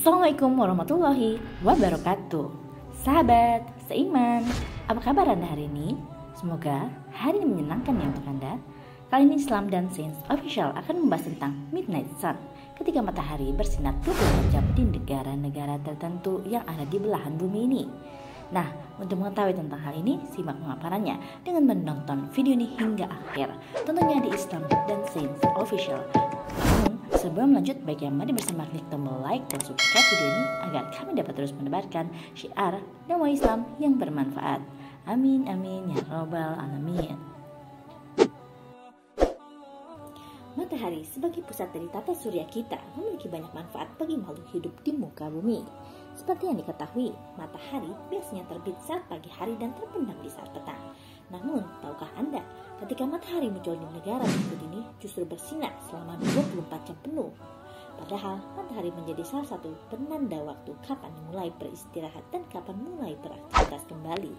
Assalamualaikum warahmatullahi wabarakatuh. Sahabat seiman, apa kabar Anda hari ini? Semoga hari ini menyenangkan ya untuk Anda. Kali ini Islam dan Sains Official akan membahas tentang Midnight Sun, ketika matahari bersinar 24 jam di negara-negara tertentu yang ada di belahan bumi ini. Nah, untuk mengetahui tentang hal ini, simak pemaparannya dengan menonton video ini hingga akhir, tentunya di Islam dan Sains Official. Namun, sebelum lanjut, baiknya mari bersama klik tombol like dan subscribe video ini agar kami dapat terus menebarkan syiar dakwah Islam yang bermanfaat. Amin amin ya robbal alamin. Matahari sebagai pusat dari tata surya kita memiliki banyak manfaat bagi makhluk hidup di muka bumi. Seperti yang diketahui, matahari biasanya terbit saat pagi hari dan terbenam di saat petang. Namun, tahukah Anda, ketika matahari muncul di negara berikut ini justru bersinar selama 24 jam penuh. Padahal, matahari menjadi salah satu penanda waktu kapan mulai beristirahat dan kapan mulai beraktivitas kembali.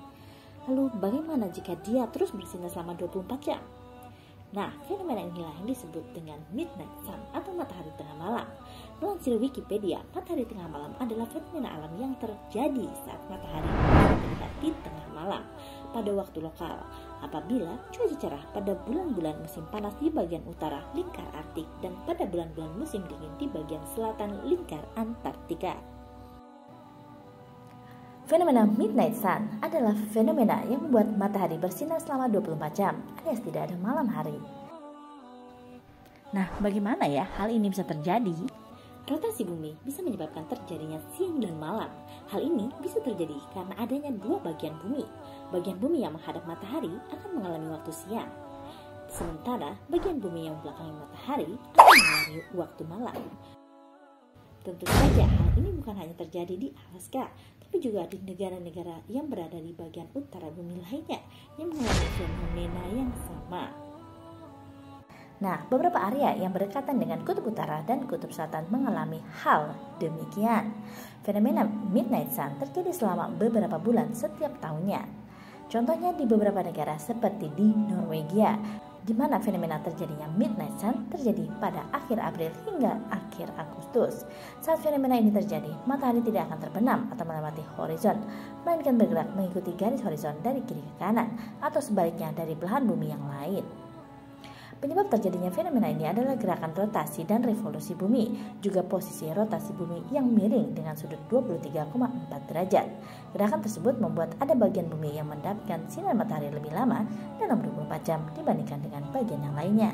Lalu, bagaimana jika dia terus bersinar selama 24 jam? Nah, fenomena inilah yang disebut dengan Midnight Sun atau matahari tengah malam. Melansir Wikipedia, matahari tengah malam adalah fenomena alam yang terjadi saat matahari terlihat di tengah malam pada waktu lokal, apabila cuaca cerah pada bulan-bulan musim panas di bagian utara lingkar Arktik dan pada bulan-bulan musim dingin di bagian selatan lingkar Antartika. Fenomena Midnight Sun adalah fenomena yang membuat matahari bersinar selama 24 jam, alias tidak ada malam hari. Nah, bagaimana ya hal ini bisa terjadi? Rotasi bumi bisa menyebabkan terjadinya siang dan malam. Hal ini bisa terjadi karena adanya dua bagian bumi. Bagian bumi yang menghadap matahari akan mengalami waktu siang, sementara bagian bumi yang membelakangi matahari akan mengalami waktu malam. Tentu saja hal ini bukan hanya terjadi di Alaska, tapi juga di negara-negara yang berada di bagian utara bumi lainnya yang mengalami fenomena yang sama. Nah, beberapa area yang berdekatan dengan kutub utara dan kutub selatan mengalami hal demikian. Fenomena Midnight Sun terjadi selama beberapa bulan setiap tahunnya. Contohnya di beberapa negara seperti di Norwegia, di mana fenomena terjadinya Midnight Sun terjadi pada akhir April hingga akhir Agustus. Saat fenomena ini terjadi, matahari tidak akan terbenam atau melewati horizon, melainkan bergerak mengikuti garis horizon dari kiri ke kanan atau sebaliknya dari belahan bumi yang lain. Penyebab terjadinya fenomena ini adalah gerakan rotasi dan revolusi bumi, juga posisi rotasi bumi yang miring dengan sudut 23,4 derajat. Gerakan tersebut membuat ada bagian bumi yang mendapatkan sinar matahari lebih lama dalam 24 jam dibandingkan dengan bagian yang lainnya.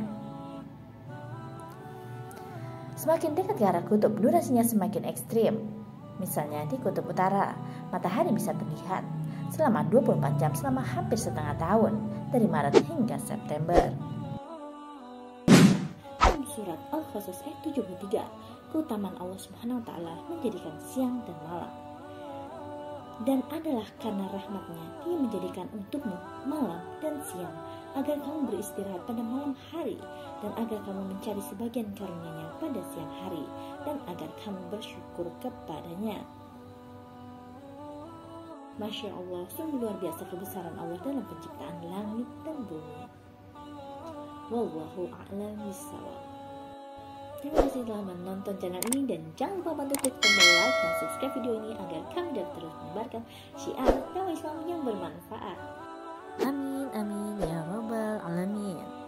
Semakin dekat ke arah kutub, durasinya semakin ekstrim. Misalnya di kutub utara, matahari bisa terlihat selama 24 jam selama hampir setengah tahun, dari Maret hingga September. Surat Al-Qasas ayat 73, keutamaan Allah Subhanahu wa Ta'ala menjadikan siang dan malam. Dan adalah karena rahmatnya Dia menjadikan untukmu malam dan siang, agar kamu beristirahat pada malam hari, dan agar kamu mencari sebagian karunia-Nya pada siang hari, dan agar kamu bersyukur kepadanya. Masya Allah, sungguh luar biasa kebesaran Allah dalam penciptaan langit dan bumi. Wallahu a'lam bishawab. Terima kasih telah menonton channel ini dan jangan lupa bantu klik tombol like dan subscribe video ini agar kami dapat terus menyebarkan syiar dakwah Islam yang bermanfaat. Amin amin ya robbal alamin.